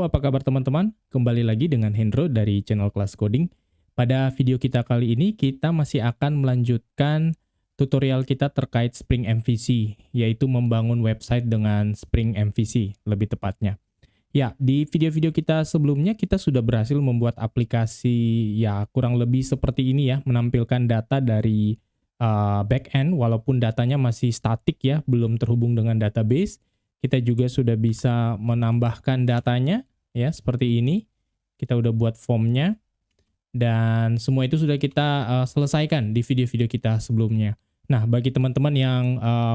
apa kabar teman-teman? Kembali lagi dengan Hendro dari channel Kelas Coding. Pada video kita kali ini, kita masih akan melanjutkan tutorial kita terkait Spring MVC, yaitu membangun website dengan Spring MVC, lebih tepatnya. Ya, di video-video kita sebelumnya, kita sudah berhasil membuat aplikasi ya kurang lebih seperti ini ya, menampilkan data dari backend, walaupun datanya masih statik ya, belum terhubung dengan database. Kita juga sudah bisa menambahkan datanya ya seperti ini. Kita udah buat formnya dan semua itu sudah kita selesaikan di video-video kita sebelumnya. Nah, bagi teman-teman yang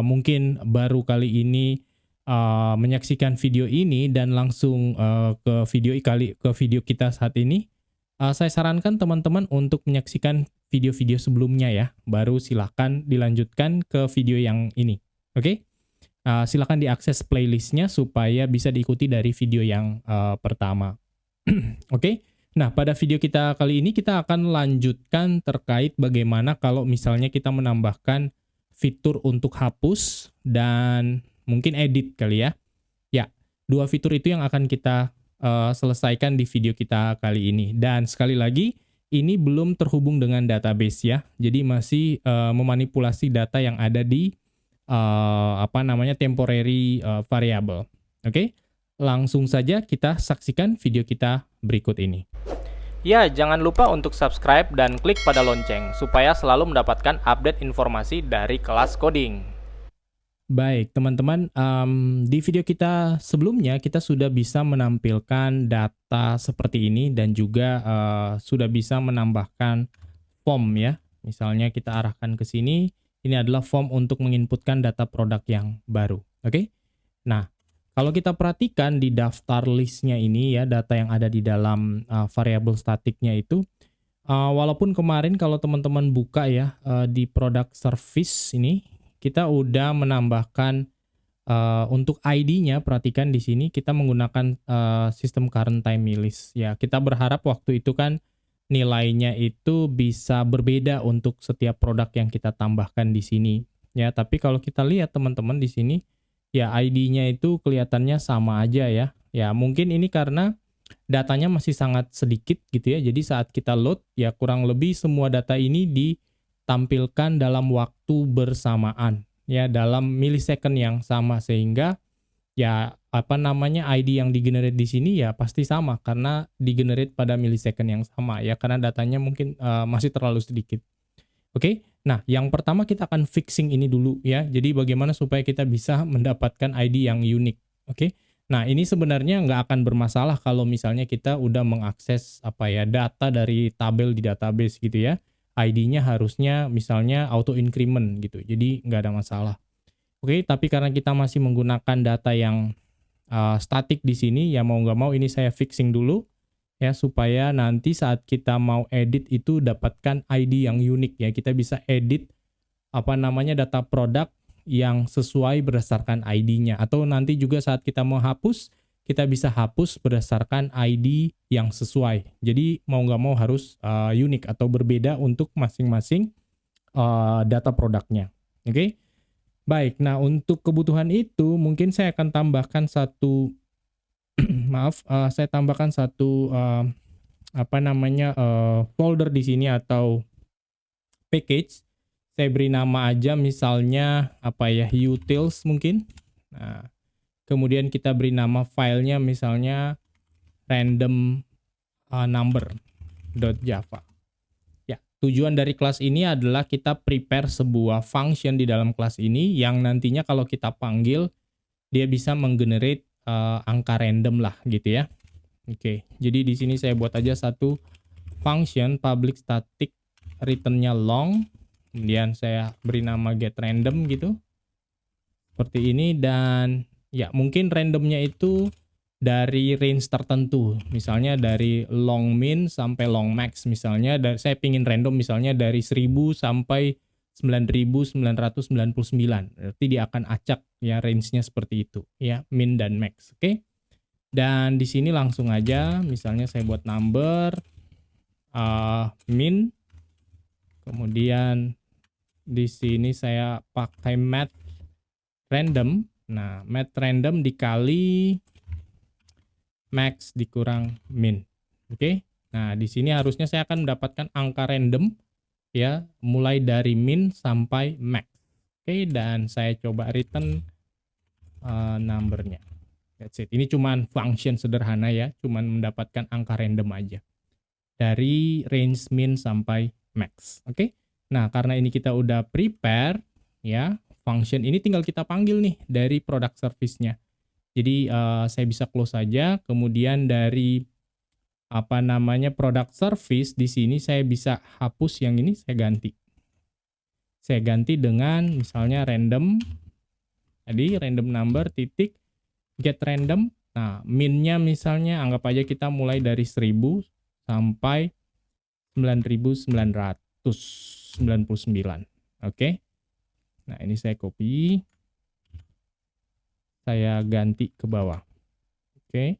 mungkin baru kali ini menyaksikan video ini dan langsung ke video kita saat ini, saya sarankan teman-teman untuk menyaksikan video-video sebelumnya ya. Baru silahkan dilanjutkan ke video yang ini. Oke? Silakan diakses playlistnya supaya bisa diikuti dari video yang pertama. Oke, nah pada video kita kali ini kita akan lanjutkan terkait bagaimana kalau misalnya kita menambahkan fitur untuk hapus dan mungkin edit kali ya. Ya, dua fitur itu yang akan kita selesaikan di video kita kali ini. Dan sekali lagi, ini belum terhubung dengan database ya. Jadi masih memanipulasi data yang ada di temporary variable. Oke, langsung saja kita saksikan video kita berikut ini. Ya, jangan lupa untuk subscribe dan klik pada lonceng supaya selalu mendapatkan update informasi dari Kelas Coding. Baik, teman-teman, di video kita sebelumnya kita sudah bisa menampilkan data seperti ini dan juga sudah bisa menambahkan form ya. Misalnya kita arahkan ke sini. Ini adalah form untuk menginputkan data produk yang baru. Oke? Nah, kalau kita perhatikan di daftar listnya ini ya, data yang ada di dalam variabel statiknya itu, walaupun kemarin kalau teman-teman buka ya di product service ini, kita udah menambahkan untuk ID-nya, perhatikan di sini kita menggunakan sistem current time list. Ya, kita berharap waktu itu kan nilainya itu bisa berbeda untuk setiap produk yang kita tambahkan di sini ya. Tapi kalau kita lihat teman-teman di sini ya ID-nya itu kelihatannya sama aja ya. Ya mungkin ini karena datanya masih sangat sedikit gitu ya. Jadi saat kita load ya kurang lebih semua data ini ditampilkan dalam waktu bersamaan ya, dalam millisecond yang sama, sehingga ya ID yang digenerate di sini ya pasti sama karena digenerate pada millisecond yang sama ya, karena datanya mungkin masih terlalu sedikit. Oke, nah yang pertama kita akan fixing ini dulu ya. Jadi bagaimana supaya kita bisa mendapatkan ID yang unik. Oke, nah ini sebenarnya nggak akan bermasalah kalau misalnya kita udah mengakses data dari tabel di database gitu ya. ID-nya harusnya misalnya auto increment gitu, jadi nggak ada masalah. Oke, tapi karena kita masih menggunakan data yang statik di sini ya, mau nggak mau ini saya fixing dulu ya, supaya nanti saat kita mau edit itu dapatkan ID yang unik ya. Kita bisa edit data produk yang sesuai berdasarkan ID-nya, atau nanti juga saat kita mau hapus kita bisa hapus berdasarkan ID yang sesuai. Jadi mau nggak mau harus unik atau berbeda untuk masing-masing data produknya. Oke. Baik, nah untuk kebutuhan itu mungkin saya akan tambahkan satu saya tambahkan satu folder di sini atau package. Saya beri nama aja misalnya utils mungkin. Nah, kemudian kita beri nama filenya misalnya random number.java. Ya, tujuan dari kelas ini adalah kita prepare sebuah function di dalam kelas ini yang nantinya kalau kita panggil dia bisa menggenerate angka random lah gitu ya. Oke, jadi di sini saya buat aja satu function public static return-nya long, kemudian saya beri nama get random gitu. Seperti ini, dan ya mungkin randomnya itu dari range tertentu, misalnya dari long min sampai long max, misalnya saya pingin random misalnya dari 1000 sampai 9999, berarti dia akan acak ya range-nya seperti itu ya, min dan max. Oke, dan di sini langsung aja misalnya saya buat number min, kemudian di sini saya pakai math random. Nah, math random dikali max dikurang min. Oke. Nah, di sini harusnya saya akan mendapatkan angka random ya, mulai dari min sampai max. Oke, dan saya coba return numbernya. That's it. Ini cuman function sederhana ya, cuman mendapatkan angka random aja dari range min sampai max. Oke. Nah, karena ini kita udah prepare ya, function ini tinggal kita panggil nih dari product service-nya. Jadi saya bisa close saja, kemudian dari apa namanya product service di sini saya bisa hapus yang ini, saya ganti. Saya ganti dengan misalnya random, tadi random number titik get random. Nah, minnya misalnya anggap aja kita mulai dari 1000 sampai 9999. Oke. Nah, ini saya copy. Saya ganti ke bawah. Oke.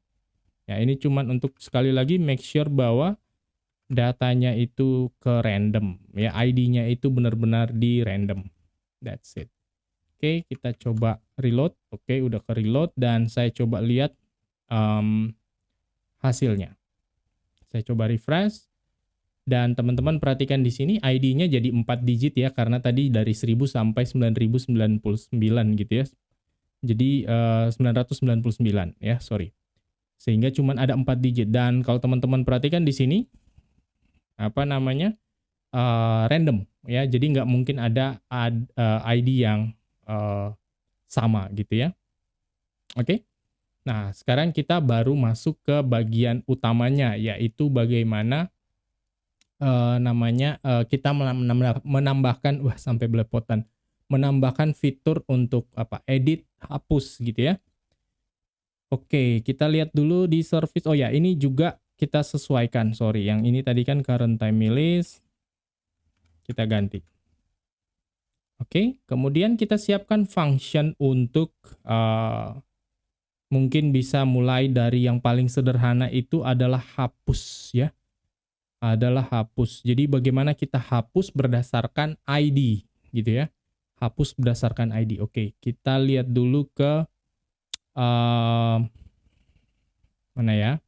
Ya, ini cuman untuk sekali lagi make sure bahwa datanya itu ke random. Ya, ID-nya itu benar-benar di random. That's it. Oke, kita coba reload. Oke, udah ke reload dan saya coba lihat hasilnya. Saya coba refresh. Dan teman-teman perhatikan di sini ID-nya jadi 4 digit ya, karena tadi dari 1000 sampai 9099 gitu ya. Jadi 999 ya, sorry. Sehingga cuman ada 4 digit. Dan kalau teman-teman perhatikan di sini, apa namanya, random ya. Jadi nggak mungkin ada ID yang sama gitu ya. Oke. Nah, sekarang kita baru masuk ke bagian utamanya, yaitu bagaimana kita menambahkan, wah sampai belepotan, menambahkan fitur untuk apa, edit, hapus gitu ya. Oke, kita lihat dulu di service. Oh ya, ini juga kita sesuaikan, sorry, yang ini tadi kan current time list, kita ganti. Oke, kemudian kita siapkan function untuk mungkin bisa mulai dari yang paling sederhana itu adalah hapus ya. Adalah hapus. Jadi bagaimana kita hapus berdasarkan ID gitu ya. Hapus berdasarkan ID. Oke, kita lihat dulu ke mana ya?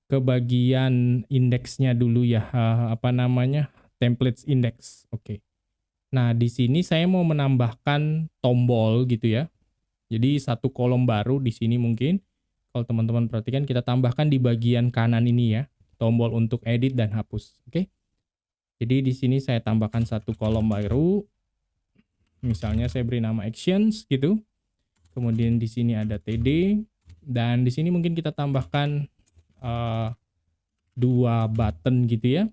Ke bagian indeksnya dulu ya. Apa namanya? Templates index. Oke. Nah, di sini saya mau menambahkan tombol gitu ya. Jadi satu kolom baru di sini mungkin. Kalau teman-teman perhatikan kita tambahkan di bagian kanan ini ya. Tombol untuk edit dan hapus. Oke. Jadi di sini saya tambahkan satu kolom baru. Misalnya saya beri nama actions gitu. Kemudian di sini ada TD dan di sini mungkin kita tambahkan 2 button gitu ya.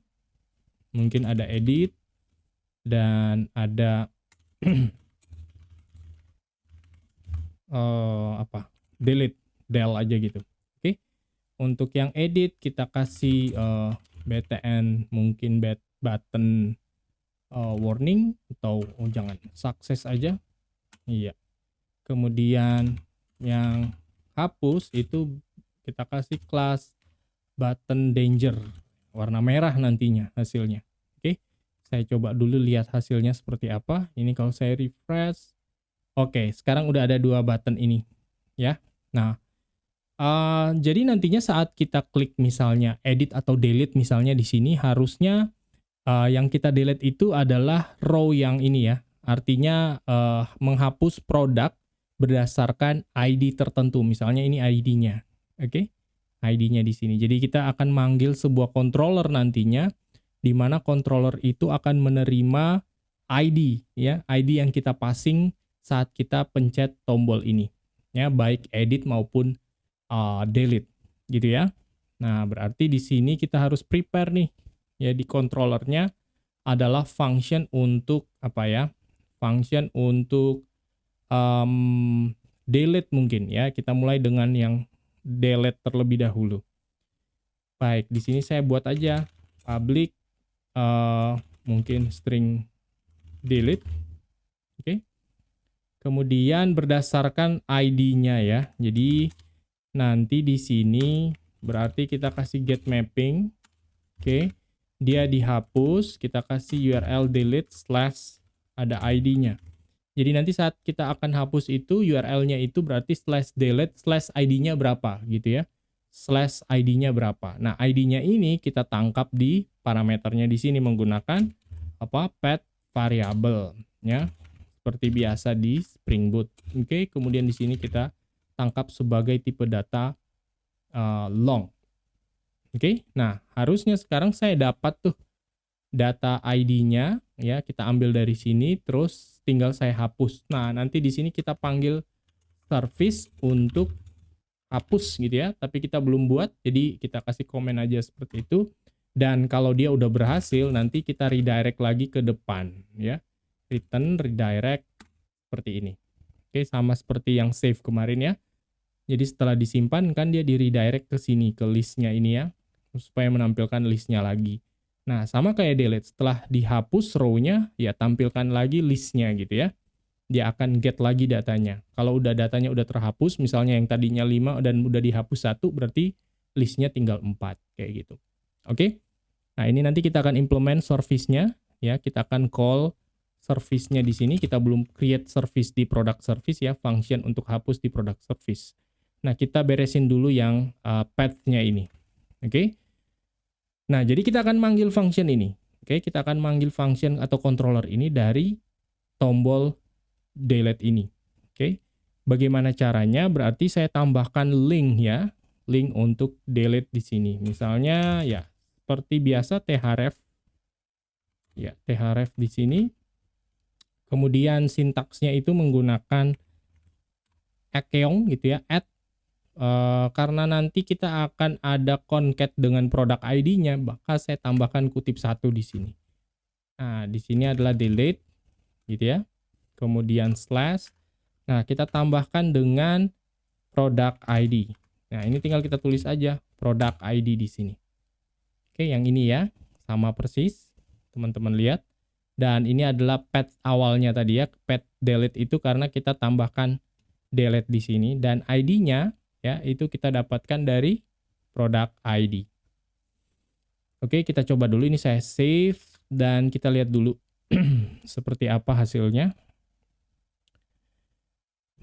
Mungkin ada edit dan ada delete, del aja gitu. Untuk yang edit kita kasih btn mungkin button warning atau jangan sukses aja. Iya. Kemudian yang hapus itu kita kasih class button danger warna merah nantinya hasilnya. Oke. Saya coba dulu lihat hasilnya seperti apa. Ini kalau saya refresh. Oke, sekarang udah ada 2 button ini ya. Nah, jadi nantinya saat kita klik misalnya edit atau delete misalnya di sini harusnya yang kita delete itu adalah row yang ini ya. Artinya menghapus produk berdasarkan ID tertentu. Misalnya ini ID-nya. Oke. ID-nya di sini. Jadi kita akan manggil sebuah controller nantinya di mana controller itu akan menerima ID ya, ID yang kita passing saat kita pencet tombol ini. Ya, baik edit maupun delete gitu ya. Nah, berarti di sini kita harus prepare nih ya, di controllernya adalah function untuk apa ya? Function untuk delete mungkin ya. Kita mulai dengan yang delete terlebih dahulu. Baik, di sini saya buat aja public mungkin string delete. Oke. Kemudian berdasarkan ID-nya ya. Jadi nanti di sini berarti kita kasih get mapping. Oke. Dia dihapus, kita kasih URL delete slash ada ID-nya. Jadi nanti saat kita akan hapus itu URL-nya itu berarti slash delete slash ID-nya berapa gitu ya. slash ID-nya berapa. Nah, ID-nya ini kita tangkap di parameternya di sini menggunakan path variable ya. Seperti biasa di Spring Boot. Oke, kemudian di sini kita tangkap sebagai tipe data long. Oke, nah harusnya sekarang saya dapat tuh data ID-nya ya, kita ambil dari sini terus tinggal saya hapus. Nah, nanti di sini kita panggil service untuk hapus gitu ya, tapi kita belum buat, jadi kita kasih komen aja seperti itu. Dan kalau dia udah berhasil, nanti kita redirect lagi ke depan ya. Return redirect seperti ini. Oke, sama seperti yang save kemarin ya. Jadi setelah disimpan kan dia di redirect ke sini, ke listnya ini ya, supaya menampilkan listnya lagi. Nah, sama kayak delete, setelah dihapus row-nya, ya tampilkan lagi listnya gitu ya. Dia akan get lagi datanya. Kalau udah datanya udah terhapus, misalnya yang tadinya 5 dan udah dihapus 1, berarti listnya tinggal 4, kayak gitu. Oke? Nah, ini nanti kita akan implement service-nya, ya. Kita akan call service-nya di sini. Kita belum create service di product service ya, function untuk hapus di product service. Nah, kita beresin dulu yang path-nya ini. Oke? Nah, jadi kita akan manggil function ini. Oke, kita akan manggil function atau controller ini dari tombol delete ini. Oke. Bagaimana caranya? Berarti saya tambahkan link ya, link untuk delete di sini. Misalnya ya seperti biasa thref. Ya, thref di sini. Kemudian sintaksnya itu menggunakan akeong gitu ya, add. Karena nanti kita akan ada concat dengan produk ID-nya, maka saya tambahkan kutip 1 di sini. Nah, di sini adalah delete gitu ya. Kemudian slash. Nah, kita tambahkan dengan product ID. Nah, ini tinggal kita tulis aja product ID di sini. Oke, yang ini ya, sama persis. Teman-teman lihat. Dan ini adalah path awalnya tadi ya, path delete itu karena kita tambahkan delete di sini dan ID-nya ya, itu kita dapatkan dari product ID. Oke, kita coba dulu, ini saya save dan kita lihat dulu seperti apa hasilnya.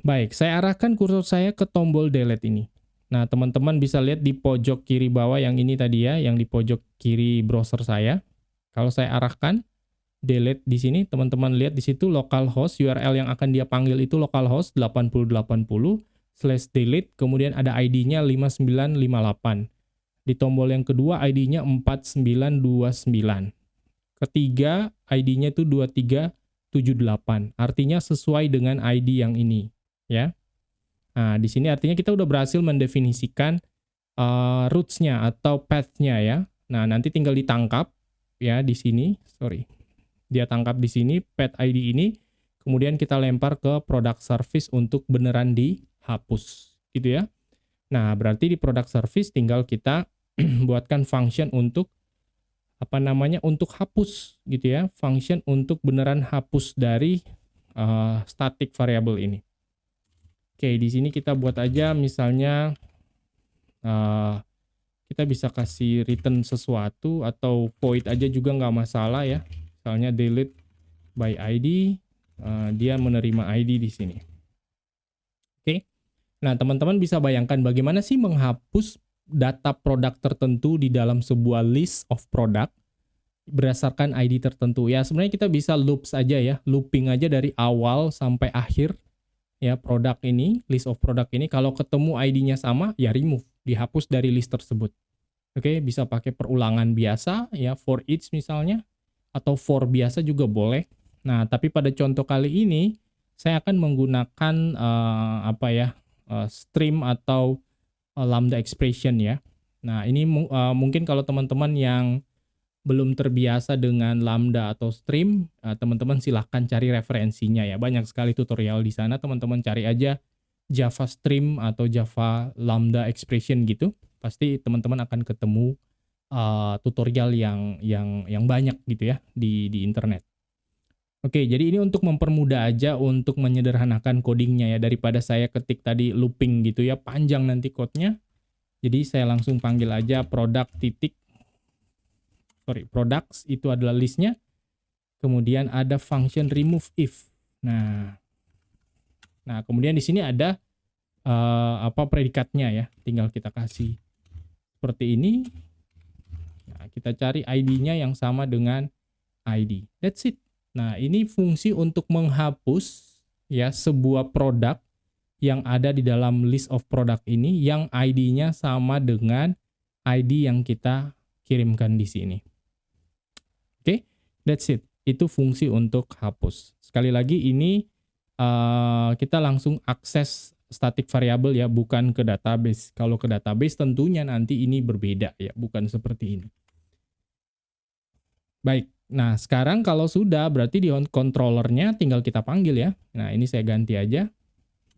Baik, saya arahkan kursor saya ke tombol delete ini. Nah, teman-teman bisa lihat di pojok kiri bawah yang ini tadi ya, yang di pojok kiri browser saya. Kalau saya arahkan delete di sini, teman-teman lihat di situ localhost, URL yang akan dia panggil itu localhost 8080/delete, kemudian ada ID-nya 5958. Di tombol yang kedua ID-nya 4929. Ketiga ID-nya itu 2378. Artinya sesuai dengan ID yang ini, ya. Nah, di sini artinya kita udah berhasil mendefinisikan roots-nya atau path-nya ya. Nah, nanti tinggal ditangkap ya di sini, sorry. Dia tangkap di sini path ID ini, kemudian kita lempar ke product service untuk beneran dihapus, gitu ya. Nah, berarti di product service tinggal kita buatkan function untuk untuk hapus gitu ya, function untuk beneran hapus dari static variable ini. Oke, di sini kita buat aja misalnya kita bisa kasih return sesuatu atau void aja juga nggak masalah ya. Misalnya delete by ID, dia menerima ID di sini. Oke. Nah, teman-teman bisa bayangkan bagaimana sih menghapus data produk tertentu di dalam sebuah list of product berdasarkan ID tertentu. Ya, sebenarnya kita bisa loops aja ya, looping aja dari awal sampai akhir ya produk ini, list of product ini. Kalau ketemu ID-nya sama, ya remove, dihapus dari list tersebut. Oke, bisa pakai perulangan biasa ya, for each misalnya, atau for biasa juga boleh. Nah, tapi pada contoh kali ini saya akan menggunakan stream atau lambda expression ya. Nah, ini mungkin kalau teman-teman yang belum terbiasa dengan lambda atau stream, teman-teman silahkan cari referensinya ya. Banyak sekali tutorial di sana, teman-teman cari aja Java stream atau Java lambda expression gitu. Pasti teman-teman akan ketemu tutorial yang banyak gitu ya di internet. Oke, jadi ini untuk mempermudah aja untuk menyederhanakan codingnya ya, daripada saya ketik tadi looping gitu ya, panjang nanti code-nya. Jadi saya langsung panggil aja products itu adalah listnya. Kemudian ada function remove if. Nah kemudian di sini ada predikatnya ya, tinggal kita kasih seperti ini. Nah, kita cari ID-nya yang sama dengan ID. That's it. Nah, ini fungsi untuk menghapus ya sebuah produk yang ada di dalam list of product ini yang ID-nya sama dengan ID yang kita kirimkan di sini. Oke, that's it. Itu fungsi untuk hapus. Sekali lagi ini kita langsung akses static variable ya, bukan ke database. Kalau ke database tentunya nanti ini berbeda ya, bukan seperti ini. Baik, nah sekarang kalau sudah berarti di controllernya tinggal kita panggil ya. Nah ini saya ganti aja.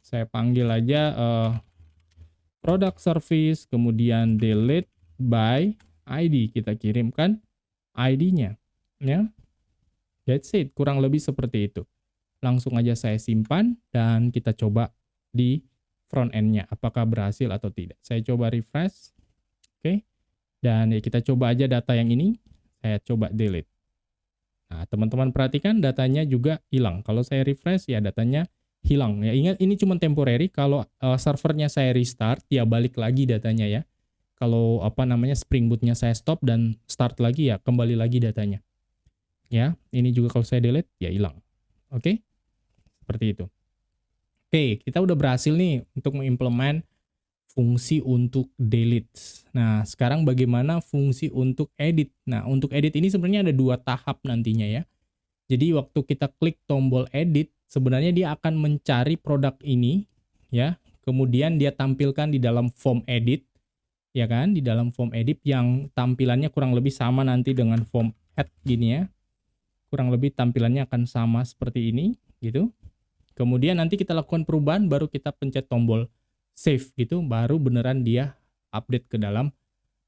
Saya panggil aja product service, kemudian delete by ID. Kita kirimkan ID-nya. Ya, that's it. Kurang lebih seperti itu. Langsung aja saya simpan dan kita coba di front end-nya. Apakah berhasil atau tidak. Saya coba refresh. Oke. Dan ya kita coba aja data yang ini. Saya coba delete. Nah, teman-teman perhatikan datanya juga hilang. Kalau saya refresh ya datanya hilang. Ya ingat ini cuma temporary. Kalau servernya saya restart ya balik lagi datanya ya. Kalau Spring Boot-nya saya stop dan start lagi ya kembali lagi datanya. Ya, ini juga kalau saya delete ya hilang. Oke. Seperti itu. Oke, kita udah berhasil nih untuk mengimplement fungsi untuk delete. Nah, sekarang bagaimana fungsi untuk edit? Nah, untuk edit ini sebenarnya ada 2 tahap nantinya ya. Jadi waktu kita klik tombol edit, sebenarnya dia akan mencari produk ini ya. Kemudian dia tampilkan di dalam form edit ya kan, di dalam form edit yang tampilannya kurang lebih sama nanti dengan form add gini ya. Kurang lebih tampilannya akan sama seperti ini gitu. Kemudian nanti kita lakukan perubahan baru kita pencet tombol save gitu, baru beneran dia update ke dalam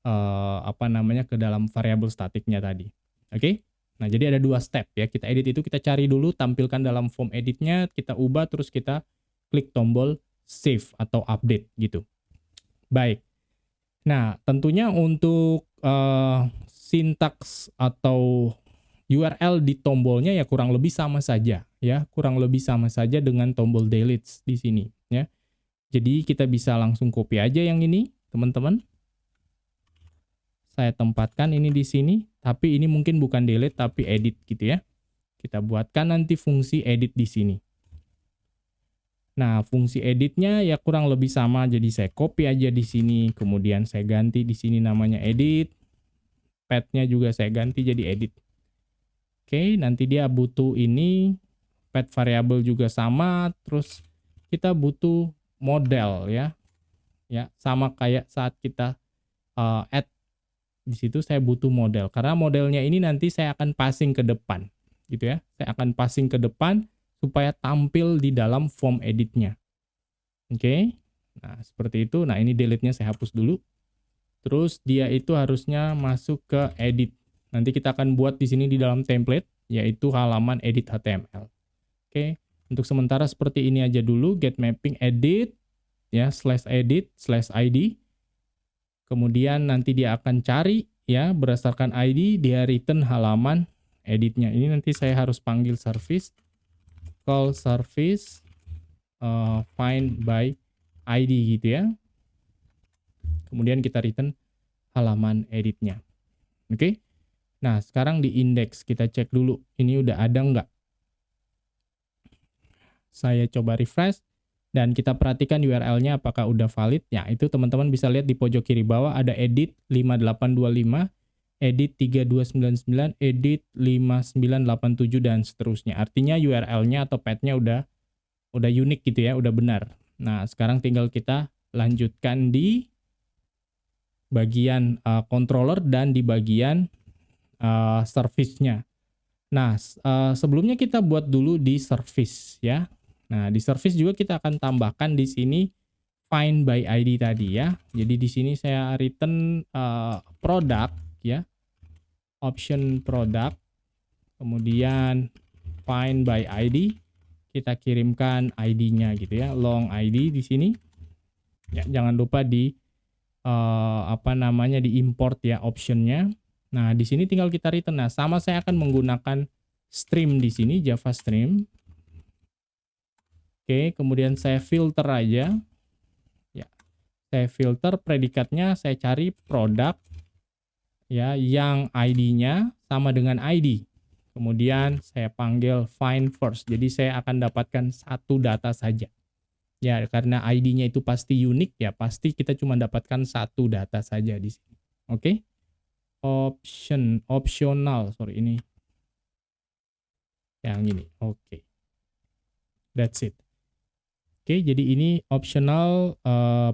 ke dalam variabel statiknya tadi. Oke? Nah, jadi ada 2 step ya. Kita edit itu kita cari dulu tampilkan dalam form editnya, kita ubah terus kita klik tombol save atau update gitu. Baik. Nah, tentunya untuk sintaks atau URL di tombolnya ya kurang lebih sama saja ya, kurang lebih sama saja dengan tombol delete di sini ya. Jadi kita bisa langsung copy aja yang ini, teman-teman. Saya tempatkan ini di sini, tapi ini mungkin bukan delete tapi edit gitu ya. Kita buatkan nanti fungsi edit di sini. Nah, fungsi editnya ya kurang lebih sama, jadi saya copy aja di sini, kemudian saya ganti di sini namanya edit. Path-nya juga saya ganti jadi edit. Oke, nanti dia butuh ini, path variable juga sama, terus kita butuh model ya. Ya, sama kayak saat kita add di situ saya butuh model. Karena modelnya ini nanti saya akan passing ke depan gitu ya. Saya akan passing ke depan supaya tampil di dalam form editnya. Oke. Nah, seperti itu. Nah, ini delete-nya saya hapus dulu. Terus dia itu harusnya masuk ke edit. Nanti kita akan buat di sini di dalam template, yaitu halaman edit HTML. Oke, untuk sementara seperti ini aja dulu, get mapping edit, ya, /edit, /id. Kemudian nanti dia akan cari, ya, berdasarkan ID, dia return halaman editnya. Ini nanti saya harus panggil service, call service, find by ID gitu ya. Kemudian kita return halaman editnya. Oke. Nah, sekarang di index kita cek dulu ini udah ada nggak. Saya coba refresh dan kita perhatikan URL-nya apakah udah valid. Ya, itu teman-teman bisa lihat di pojok kiri bawah ada edit 5825, edit 3299, edit 5987 dan seterusnya. Artinya URL-nya atau path-nya udah unik gitu ya, udah benar. Nah, sekarang tinggal kita lanjutkan di bagian controller dan di bagian service-nya. Nah, sebelumnya kita buat dulu di service ya. Nah, di service juga kita akan tambahkan di sini find by ID tadi ya. Jadi di sini saya return product ya. Option product. Kemudian find by ID. Kita kirimkan ID-nya gitu ya. Long ID di sini. Ya, jangan lupa di diimport ya optionnya. Nah, di sini tinggal kita return. Nah, sama saya akan menggunakan stream di sini, Java stream. Oke, kemudian saya filter aja. Ya. Saya filter predikatnya, saya cari produk ya yang ID-nya sama dengan ID. Kemudian saya panggil find first. Jadi saya akan dapatkan satu data saja. Ya, karena ID-nya itu pasti unik ya, pasti kita cuma dapatkan satu data saja di sini. Oke? Optional, sorry ini. Yang ini. Oke. That's it. Oke, jadi ini optional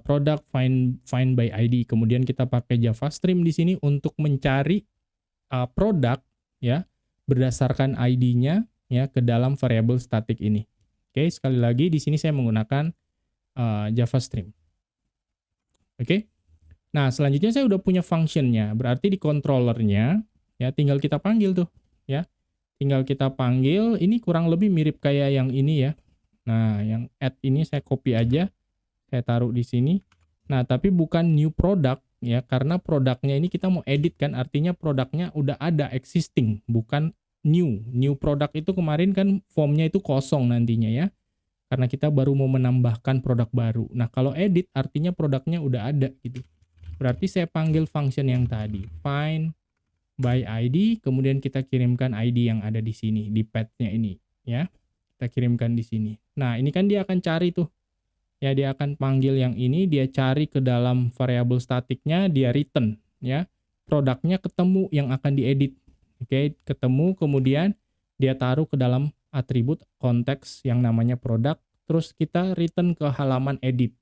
product find by ID. Kemudian kita pakai Java Stream di sini untuk mencari produk ya berdasarkan ID-nya ya ke dalam variabel static ini. Oke, sekali lagi di sini saya menggunakan Java Stream. Oke. Nah, selanjutnya saya udah punya function-nya. Berarti di controllernya ya tinggal kita panggil tuh ya. Tinggal kita panggil, ini kurang lebih mirip kayak yang ini ya. Nah, yang add ini saya copy aja, saya taruh di sini. Nah, tapi bukan new product ya, karena produknya ini kita mau edit kan, artinya produknya udah ada existing, bukan new. New product itu kemarin kan formnya itu kosong nantinya ya, karena kita baru mau menambahkan produk baru. Nah, kalau edit artinya produknya udah ada gitu. Berarti saya panggil function yang tadi, find by ID, kemudian kita kirimkan ID yang ada di sini, di path-nya ini ya. Kita kirimkan di sini. Nah, ini kan dia akan cari tuh. Ya, dia akan panggil yang ini, dia cari ke dalam variabel statiknya, dia return ya. Produknya ketemu yang akan diedit. Oke, ketemu kemudian dia taruh ke dalam atribut konteks yang namanya produk, terus kita return ke halaman edit.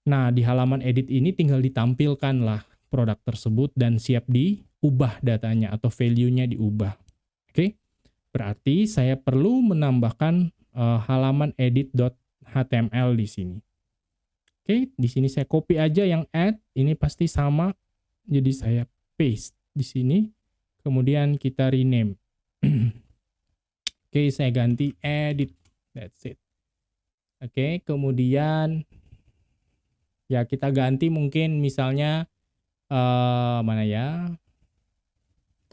Nah, di halaman edit ini tinggal ditampilkan lah produk tersebut dan siap diubah datanya atau value-nya diubah. Oke. Berarti saya perlu menambahkan halaman edit.html di sini. Oke, di sini saya copy aja yang add, ini pasti sama. Jadi saya paste di sini. Kemudian kita rename. Oke, saya ganti edit. That's it. Oke, kemudian ya kita ganti mungkin misalnya mana ya?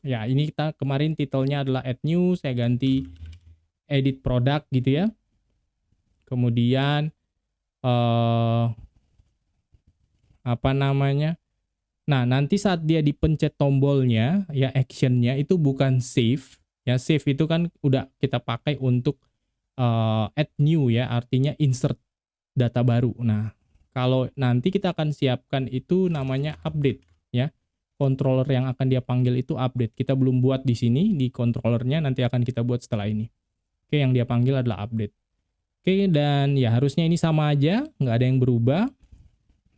Ya, ini kita kemarin titelnya adalah add new, saya ganti edit product gitu ya. Kemudian apa namanya? Nah, nanti saat dia dipencet tombolnya ya actionnya itu bukan save. Ya, save itu kan udah kita pakai untuk add new ya, artinya insert data baru. Nah, kalau nanti kita akan siapkan itu namanya update ya. Controller yang akan dia panggil itu update. Kita belum buat di sini, di controllernya nanti akan kita buat setelah ini. Oke, yang dia panggil adalah update. Oke, dan ya harusnya ini sama aja, nggak ada yang berubah.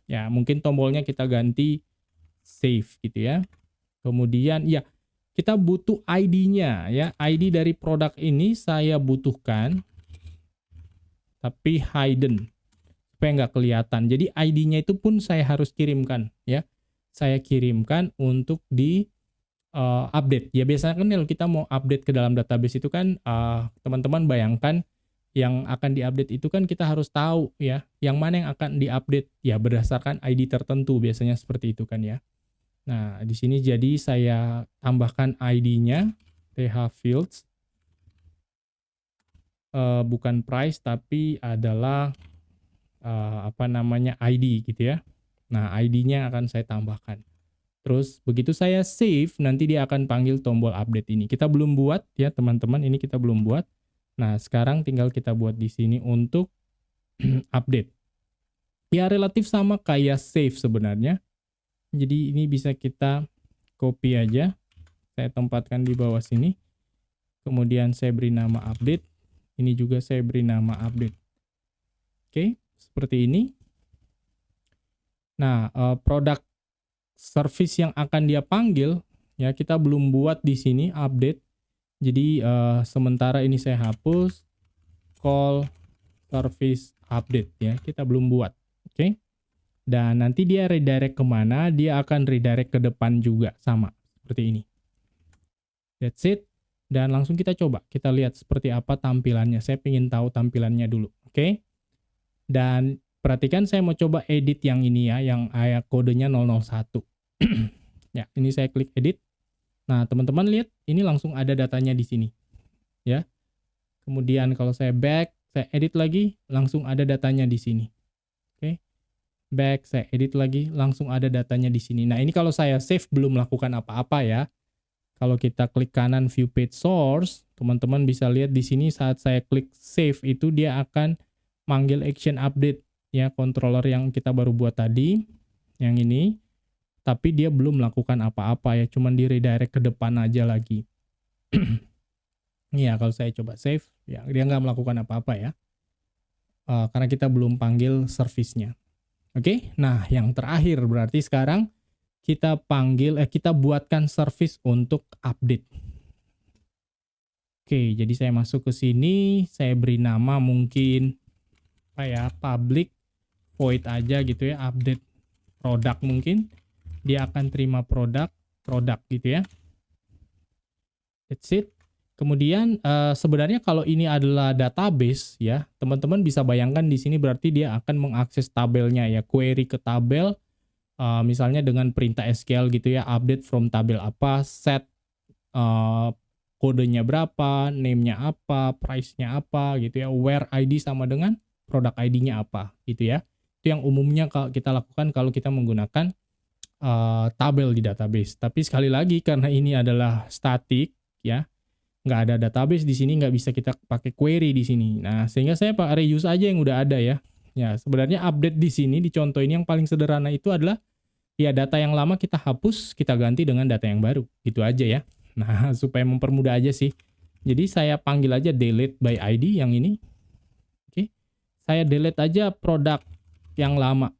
Ya, mungkin tombolnya kita ganti save gitu ya. Kemudian ya, kita butuh ID-nya ya. ID dari produk ini saya butuhkan, tapi hidden. Supaya nggak kelihatan. Jadi ID-nya itu pun saya harus kirimkan ya. Saya kirimkan untuk di update. Ya biasanya kan kalau kita mau update ke dalam database itu kan teman-teman bayangkan yang akan diupdate itu kan kita harus tahu ya, yang mana yang akan diupdate ya berdasarkan ID tertentu biasanya seperti itu kan ya. Nah, di sini jadi saya tambahkan ID-nya th fields bukan price tapi adalah apa namanya ID gitu ya. Nah, ID-nya akan saya tambahkan. Terus begitu saya save, nanti dia akan panggil tombol update ini. Kita belum buat ya teman-teman, ini kita belum buat. Nah, sekarang tinggal kita buat di sini untuk update. Ya, relatif sama kayak save sebenarnya. Jadi ini bisa kita copy aja. Saya tempatkan di bawah sini. Kemudian saya beri nama update. Ini juga saya beri nama update. Oke, seperti ini. Nah, produk service yang akan dia panggil ya kita belum buat di sini update. Jadi sementara ini saya hapus call service update ya, kita belum buat. Oke. Dan nanti dia redirect kemana? Dia akan redirect ke depan juga sama seperti ini. That's it. Dan langsung kita coba, kita lihat seperti apa tampilannya. Saya ingin tahu tampilannya dulu. Oke. Dan perhatikan saya mau coba edit yang ini ya, yang kodenya 001. Ya, ini saya klik edit. Nah, teman-teman lihat, ini langsung ada datanya di sini. Ya. Kemudian kalau saya back, saya edit lagi, langsung ada datanya di sini. Oke. back, saya edit lagi, langsung ada datanya di sini. Nah, ini kalau saya save belum melakukan apa-apa ya. Kalau kita klik kanan view page source, teman-teman bisa lihat di sini saat saya klik save itu dia akan manggil action update ya, controller yang kita baru buat tadi, yang ini. Tapi dia belum melakukan apa-apa ya, cuman di redirect ke depan aja lagi. Ya, kalau saya coba save, ya dia nggak melakukan apa-apa ya. Karena kita belum panggil service-nya. Oke, nah yang terakhir berarti sekarang kita kita buatkan service untuk update. Oke, jadi saya masuk ke sini, saya beri nama mungkin apa ya, public void aja gitu ya, update produk mungkin. Dia akan terima produk gitu ya. That's it. Kemudian sebenarnya kalau ini adalah database ya, teman-teman bisa bayangkan di sini berarti dia akan mengakses tabelnya ya, query ke tabel, misalnya dengan perintah SQL gitu ya, update from tabel apa, set kodenya berapa, name-nya apa, price-nya apa gitu ya, where ID sama dengan produk ID-nya apa gitu ya. Itu yang umumnya kalau kita lakukan kalau kita menggunakan tabel di database. Tapi sekali lagi karena ini adalah static ya, nggak ada database di sini, nggak bisa kita pakai query di sini. Nah, sehingga saya pakai reuse aja yang udah ada ya. Ya, sebenarnya update di sini di contoh ini yang paling sederhana itu adalah ya data yang lama kita hapus, kita ganti dengan data yang baru. Gitu aja ya. Nah, supaya mempermudah aja sih. Jadi saya panggil aja delete by ID yang ini. Oke. Saya delete aja produk yang lama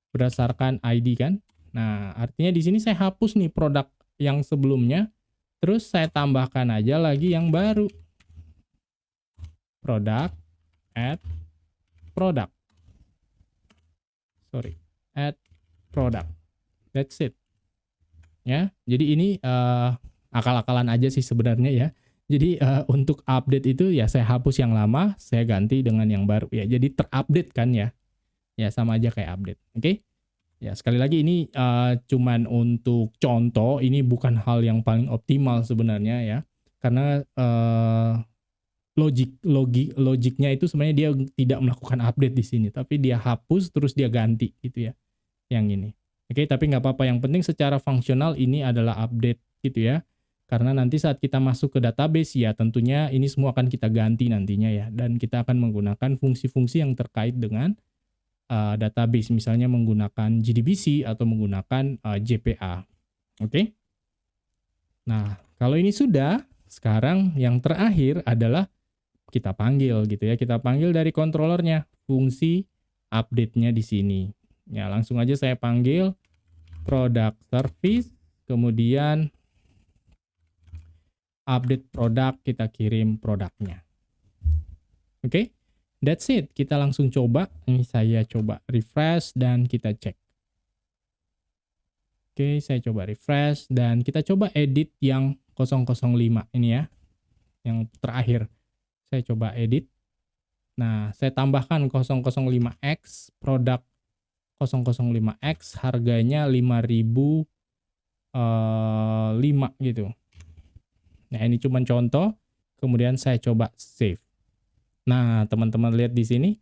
berdasarkan ID kan. Nah, artinya di sini saya hapus nih produk yang sebelumnya. Terus saya tambahkan aja lagi yang baru. Product, add, product. Sorry, add, product. That's it. Ya, jadi ini akal-akalan aja sih sebenarnya ya. Jadi untuk update itu ya saya hapus yang lama, saya ganti dengan yang baru ya. Jadi terupdate kan ya. Ya sama aja kayak update. Oke? Ya, sekali lagi ini cuman untuk contoh, ini bukan hal yang paling optimal sebenarnya ya. Karena logiknya itu sebenarnya dia tidak melakukan update di sini, tapi dia hapus terus dia ganti gitu ya. Yang ini. Oke, tapi nggak apa-apa, yang penting secara fungsional ini adalah update gitu ya. Karena nanti saat kita masuk ke database ya tentunya ini semua akan kita ganti nantinya ya, dan kita akan menggunakan fungsi-fungsi yang terkait dengan database, misalnya menggunakan JDBC atau menggunakan JPA. Oke. Nah, kalau ini sudah, sekarang yang terakhir adalah kita panggil gitu ya. Kita panggil dari controllernya fungsi update-nya di sini. Ya, langsung aja saya panggil product service, kemudian update produk, kita kirim produknya. Oke. That's it, kita langsung coba. Ini saya coba refresh dan kita cek. Oke, saya coba refresh dan kita coba edit yang 005 ini ya. Yang terakhir. Saya coba edit. Nah, saya tambahkan 005X, produk 005X, harganya 5.005 gitu. Nah, ini cuma contoh. Kemudian saya coba save. Nah, teman-teman lihat di sini,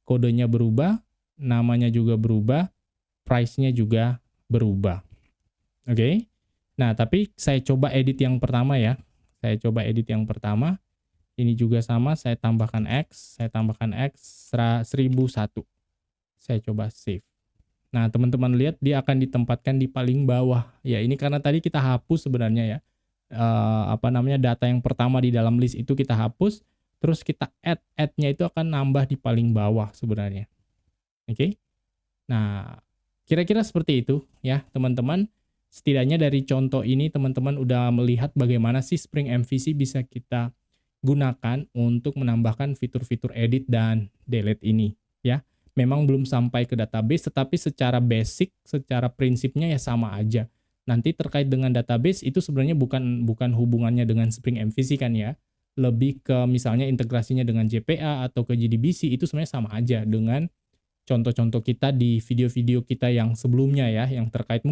kodenya berubah, namanya juga berubah, price-nya juga berubah. Oke. Nah, tapi saya coba edit yang pertama ya. Saya coba edit yang pertama. Ini juga sama, saya tambahkan X, 1001. Saya coba save. Nah, teman-teman lihat dia akan ditempatkan di paling bawah. Ya, ini karena tadi kita hapus sebenarnya ya. Data yang pertama di dalam list itu kita hapus. Terus kita add-nya itu akan nambah di paling bawah sebenarnya. Oke. Nah, kira-kira seperti itu ya teman-teman. Setidaknya dari contoh ini teman-teman udah melihat bagaimana sih Spring MVC bisa kita gunakan untuk menambahkan fitur-fitur edit dan delete ini ya. Memang belum sampai ke database, tetapi secara basic, secara prinsipnya ya sama aja. Nanti terkait dengan database itu sebenarnya bukan hubungannya dengan Spring MVC kan ya. Lebih ke misalnya integrasinya dengan JPA atau ke JDBC itu sebenarnya sama aja dengan contoh-contoh kita di video-video kita yang sebelumnya ya, yang terkait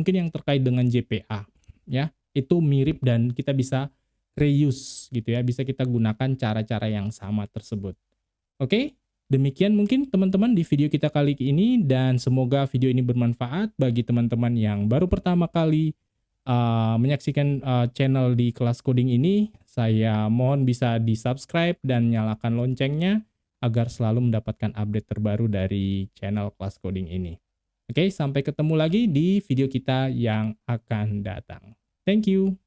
dengan JPA ya. Itu mirip dan kita bisa reuse gitu ya, bisa kita gunakan cara-cara yang sama tersebut. Oke? Demikian mungkin teman-teman di video kita kali ini, dan semoga video ini bermanfaat bagi teman-teman yang baru pertama kali menyaksikan channel di Kelas Coding ini. Saya mohon bisa di-subscribe dan nyalakan loncengnya agar selalu mendapatkan update terbaru dari channel Kelas Coding ini. Oke, sampai ketemu lagi di video kita yang akan datang. Thank you.